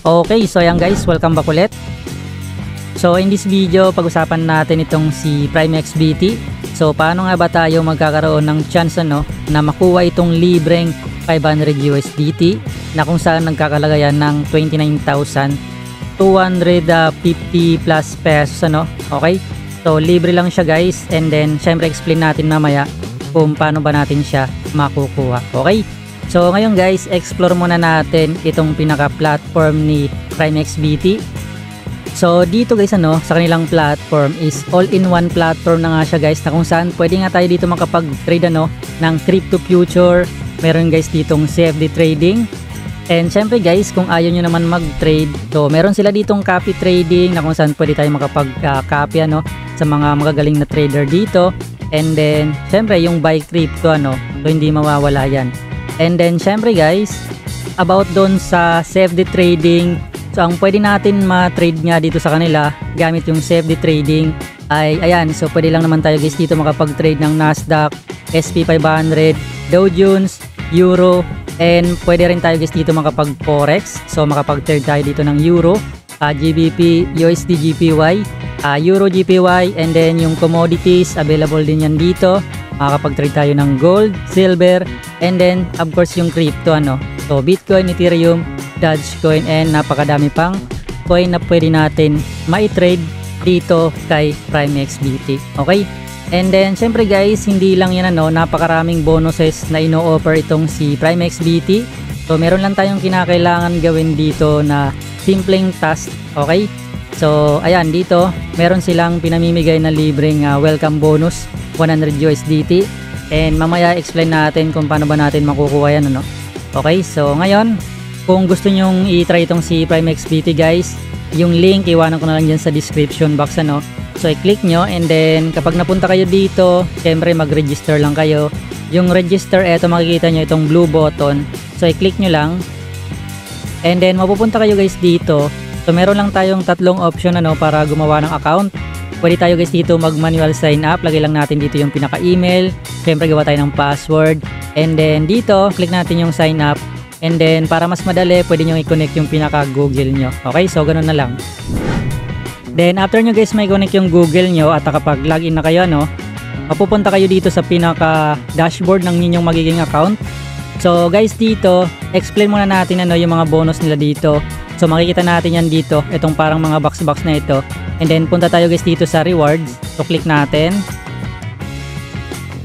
Okay, so ayan guys, welcome back ulit. So in this video, pag-usapan natin itong si PrimeXBT. So paano nga ba tayo magkakaroon ng chance na makuha itong libreng 500 USDT na kung saan nagkakalagayan ng 29,250 plus pesos Okay? So libre lang siya guys, and then syempre explain natin mamaya kung paano ba natin siya makukuha. Okay? So ngayon guys, explore muna natin itong pinaka-platform ni PrimeXBT. So dito guys sa kanilang platform is all-in-one platform na nga siya guys, na kung saan pwede nga tayo dito makapag-trade ng crypto future. Meron guys ditong CFD trading. And syempre guys, kung ayaw nyo naman mag-trade, so meron sila ditong copy trading na kung saan pwede tayo makapag-copy sa mga magagaling na trader dito. And then syempre yung buy crypto so hindi mawawala yan. And then syempre guys, about doon sa CFD trading, so ang pwede natin ma-trade nga dito sa kanila gamit yung CFD trading ay ayan, so pwede lang naman tayo guys dito makapag-trade ng Nasdaq, SP500, Dow Jones, Euro, and pwede rin tayo guys dito makapag-forex. So makapag-trade tayo dito ng Euro, GBP, USD GPY, Euro GPY, and then yung commodities available din yan dito. Makakapag-trade tayo ng gold, silver, and then of course yung crypto so Bitcoin, Ethereum, Dogecoin, and napakadami pang coin na pwede natin ma-trade dito kay PrimeXBT. Okay? And then syempre guys, hindi lang yan napakaraming bonuses na ino-offer itong si PrimeXBT. So meron lang tayong kinakailangan gawin dito na simpleng task. Okay? So ayan, dito meron silang pinamimigay na libreng welcome bonus 100 USDT, and mamaya explain natin kung paano ba natin makukuha yan Okay, so ngayon kung gusto nyong i-try itong si PrimeXBT guys, yung link iwanan ko na lang dyan sa description box so i-click nyo, and then kapag napunta kayo dito, syempre mag-register lang kayo. Yung register, eto makikita nyo itong blue button, so i-click nyo lang, and then mapupunta kayo guys dito. So meron lang tayong tatlong option para gumawa ng account. Pwede tayo guys dito mag-manual sign up. Lagay lang natin dito yung pinaka-email. Siyempre gawa tayo ng password. And then dito, click natin yung sign up. And then para mas madali, pwede nyo i-connect yung pinaka-Google nyo. Okay, so ganun na lang. Then after nyo guys may connect yung Google nyo at kapag login na kayo mapupunta kayo dito sa pinaka-dashboard ng inyong magiging account. So guys, dito, explain muna natin yung mga bonus nila dito. So makikita natin yan dito, itong parang mga box na ito. And then punta tayo guys dito sa rewards. So click natin.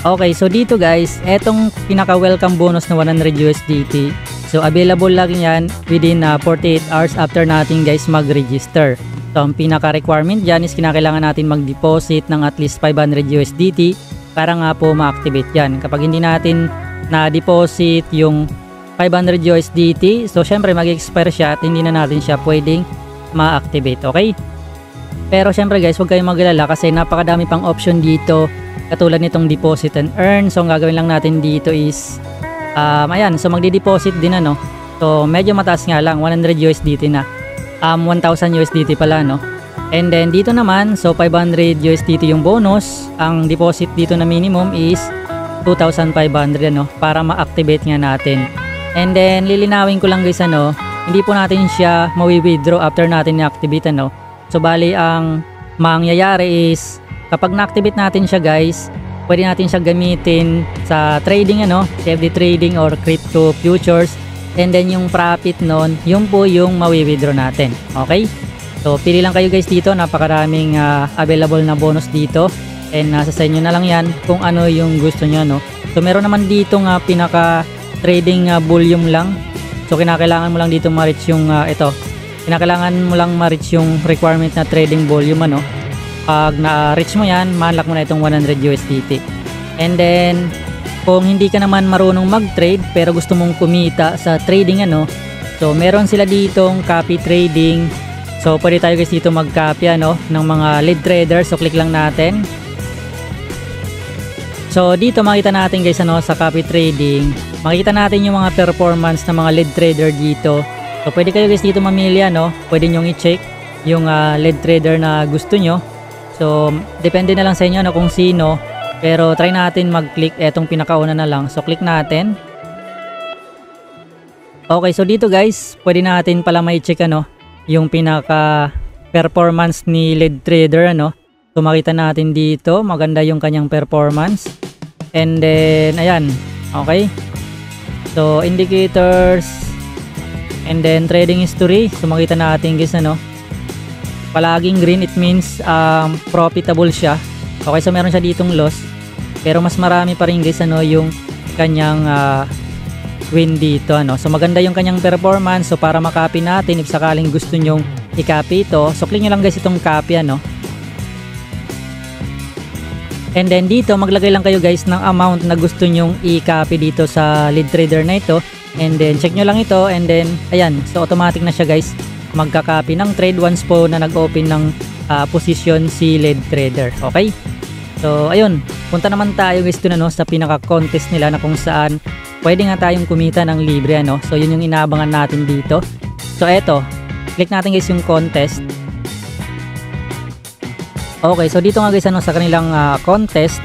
Okay, so dito guys, etong pinaka welcome bonus na 100 USDT. So available lang yan within 48 hours after natin guys mag-register. So ang pinaka requirement dyan is kinakailangan natin mag-deposit ng at least 500 USDT para nga po ma-activate yan. Kapag hindi natin na-deposit yung 500 USDT, so syempre mag-expire siya at hindi na natin siya pwedeng ma-activate. Okay? Pero syempre guys, huwag kayong mag-alala kasi napakadami pang option dito katulad nitong deposit and earn. So ang gagawin lang natin dito is ayan, so magdi-deposit din so medyo mataas nga lang, 100 USDT na 1,000 USDT pala and then dito naman, so 500 USDT yung bonus. Ang deposit dito na minimum is 2,500 para ma-activate nga natin. And then lilinawin ko lang guys hindi po natin siya mawi-withdraw after natin i-activate so bali ang mangyayari is kapag na-activate natin siya guys, pwede natin siya gamitin sa trading CFD trading or crypto futures, and then yung profit nun, yun po yung mawi-withdraw natin. Okay, so pili lang kayo guys dito, napakaraming available na bonus dito, and nasa sa inyo na lang yan kung ano yung gusto nyo so meron naman dito pinaka trading volume lang. So kinakailangan mo lang dito ma-reach yung kinakailangan mo lang ma-reach yung requirement na trading volume pag na-reach mo yan, ma-unlock mo na itong 100 USDT. And then kung hindi ka naman marunong mag-trade pero gusto mong kumita sa trading so meron sila ditong copy trading. So pwede tayo guys dito mag-copy ng mga lead traders. So click lang natin. So dito makita natin guys sa copy trading, makita natin yung mga performance ng mga lead trader dito. So pwede kayo guys dito mamili pwede nyo i-check yung lead trader na gusto nyo. So depende na lang sa inyo kung sino, pero try natin mag-click etong pinakauna na lang. So click natin. Okay, so dito guys, pwede natin pala may check ano, yung pinaka performance ni lead trader ano. So makita natin dito, maganda yung kanyang performance. And then ayan, okay. So indicators and then trading history. So makita natin guys ano, palaging green, it means profitable siya. Okay, so meron siya ditong loss, pero mas marami pa rin guys ano yung kanyang win dito ano. So maganda yung kanyang performance. So para makopy natin, if sakaling gusto nyong i-copy ito, so click nyo lang guys itong copy ano. And then dito maglagay lang kayo guys ng amount na gusto nyong i-copy dito sa lead trader na ito. And then check nyo lang ito, and then ayan, so automatic na siya guys magka-copy ng trade once po na nag-open ng position si lead trader. Okay, so ayun, punta naman tayo guys dun ano, sa pinaka-contest nila na kung saan pwede nga tayong kumita ng libre ano. So yun yung inaabangan natin dito. So eto, click natin guys yung contest. Okay, so dito nga guys ano, sa kanilang contest.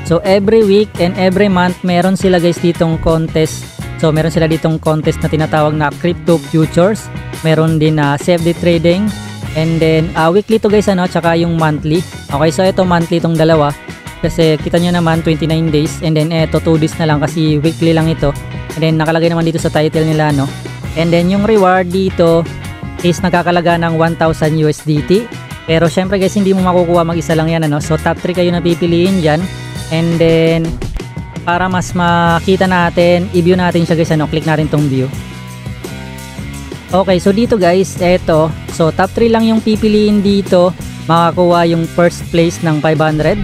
So every week and every month meron sila guys ditong contest. So meron sila ditong contest na tinatawag na crypto futures. Meron din na CFD trading. And then weekly to guys ano, tsaka yung monthly. Okay, so ito monthly itong dalawa. Kasi kita nyo naman 29 days, and then eto 2 days na lang kasi weekly lang ito. And then nakalagay naman dito sa title nila no. And then yung reward dito is nakakalaga ng 1,000 USDT. Pero syempre guys, hindi mo makukuha mag-isa lang yan ano. So top 3 kayo na pipiliin dyan. And then para mas makita natin, i-view natin siya guys ano, click natin tong view. Okay, so dito guys, eto, so top 3 lang yung pipiliin dito. Makakuha yung first place ng 500,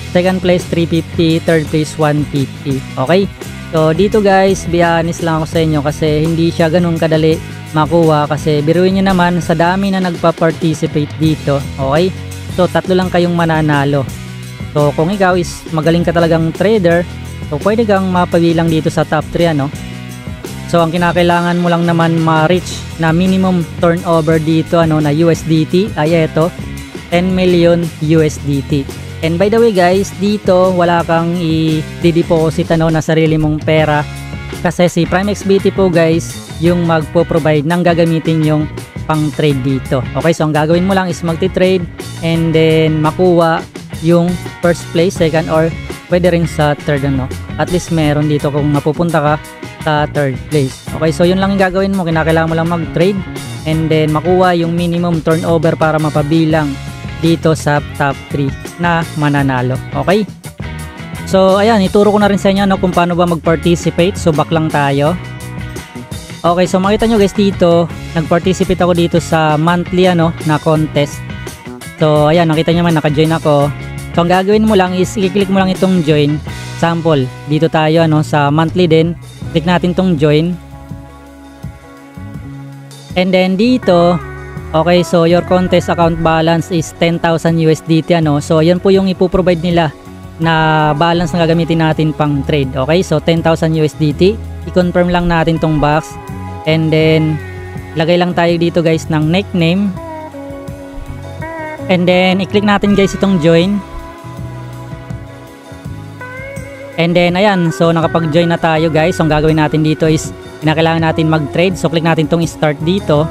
second place 350, third place 150. Okay, so dito guys, be honest lang ako sa inyo kasi hindi siya ganun kadali makuha. Kasi biruin nyo naman sa dami na nagpa-participate dito. Okay, so 3 lang kayong mananalo. So kung ikaw is magaling ka talagang trader, so pwede kang mapabilang dito sa top 3 ano. So ang kinakailangan mo lang naman ma-reach na minimum turnover dito ano na USDT ay eto, 10 million USDT. And by the way guys, dito wala kang i-deposit ano na sarili mong pera. Kasi si PrimeXBT po guys yung magpo-provide ng gagamitin yung pang trade dito. Okay, so ang gagawin mo lang is magti-trade and then makuha yung first place, second, or pwede rin sa third ano. At least meron dito kung mapupunta ka sa third place. Okay, so yun lang yung gagawin mo. Kinakailangan mo lang mag-trade and then makuha yung minimum turnover para mapabilang dito sa top 3 na mananalo. Okay, so ayan, ituro ko na rin sa inyo no, kung paano ba mag-participate. So back lang tayo. Okay, so makita nyo guys dito, nag-participate ako dito sa monthly ano na contest. So ayan, nakita nyo man naka-join ako. So ang gagawin mo lang is i-click mo lang itong join. Sample, dito tayo ano sa monthly din. Click natin itong join. And then dito, okay, so your contest account balance is 10,000 USDT ano. So yan po yung ipo-provide nila na balance na gagamitin natin pang trade. Okay, so 10,000 USDT. I-confirm lang natin tong box. And then lagay lang tayo dito guys ng nickname. And then i-click natin guys itong join. And then ayan, so nakapag-join na tayo guys. So ang gagawin natin dito is kinakailangan natin mag-trade. So click natin tong start dito.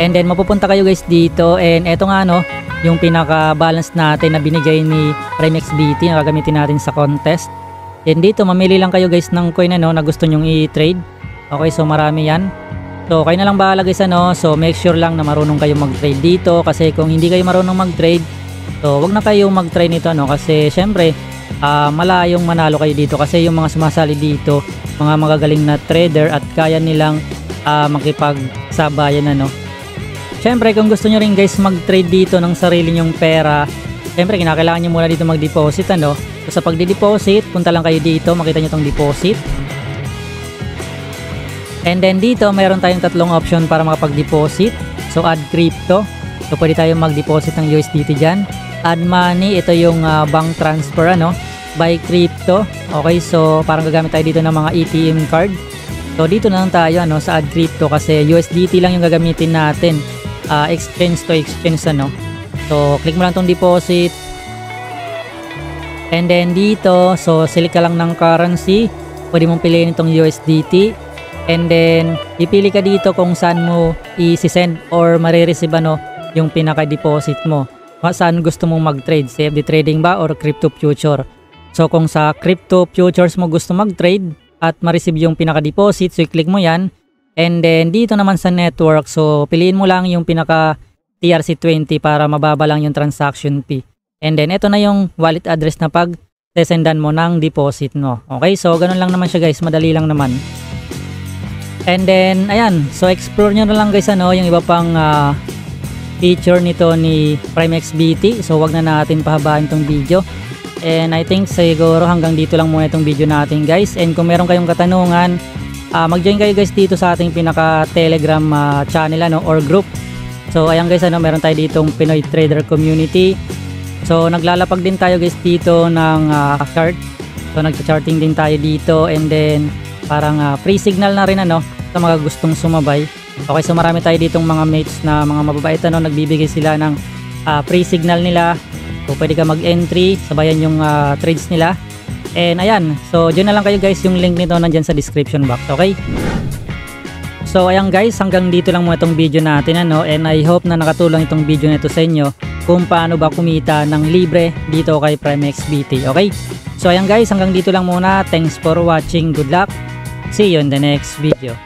And then mapupunta kayo guys dito, and eto nga no, yung pinaka balance natin na binigay ni PrimeXBT na gagamitin natin sa contest. And dito mamili lang kayo guys ng coin ano na gusto nyong i-trade. Okay, so marami yan. So kayo na lang bahala guys ano. So make sure lang na marunong kayo mag-trade dito, kasi kung hindi kayo marunong mag-trade, so wag na kayo mag-trade nito ano, kasi syempre malayong manalo kayo dito. Kasi yung mga sumasali dito, mga magagaling na trader at kaya nilang makipagsabayan ano. Syempre kung gusto nyo rin guys mag-trade dito ng sarili nyong pera, syempre kinakailangan nyo muna dito mag-deposit ano. So sa pagde-deposit, punta lang kayo dito, makita nyo tong deposit. And then dito mayroon tayong 3 option para makapag-deposit. So add crypto, so pwede tayong mag-deposit ng USDT dyan. Add money, ito yung bank transfer ano. Buy crypto, okay, so parang gagamit tayo dito ng mga ATM card. So dito na lang tayo ano, sa add crypto, kasi USDT lang yung gagamitin natin. Exchange to exchange ano. So click mo lang tong deposit. And then dito, so select ka lang ng currency. Pwede mong piliin itong USDT. And then pipili ka dito kung saan mo i-send or marireceive yung pinaka-deposit mo. Saan gusto mong mag-trade, CFD trading ba or crypto future. So kung sa crypto futures mo gusto mag-trade at ma-receive yung pinaka-deposit, so i-click mo yan. And then dito naman sa network, so piliin mo lang yung pinaka TRC20 para mababa lang yung transaction fee. And then ito na yung wallet address na pag-sesendan mo ng deposit mo. Okay, so ganun lang naman siya guys, madali lang naman. And then ayan, so explore nyo na lang guys yung iba pang feature nito ni PrimeXBT. So wag na natin pahabain tong video. And I think siguro hanggang dito lang muna itong video natin guys. And kung meron kayong katanungan, mag-join kayo guys dito sa ating pinaka Telegram channel or group. So ayan guys, meron tayo ditong Pinoy Trader Community. So naglalapag din tayo guys dito ng chart. So nagcha-charting din tayo dito, and then parang free signal na rin sa mga gustong sumabay. Okay, so marami tayo ditong mga mates na mga mababait nagbibigay sila ng free signal nila. So pwede ka mag-entry, sabayan yung trades nila. And ayan, so dyan na lang kayo guys, yung link nito nandyan sa description box, okay? So ayan guys, hanggang dito lang muna itong video natin and I hope na nakatulong itong video nito sa inyo kung paano ba kumita ng libre dito kay PrimeXBT, okay? So ayan guys, hanggang dito lang muna. Thanks for watching, good luck, see you in the next video.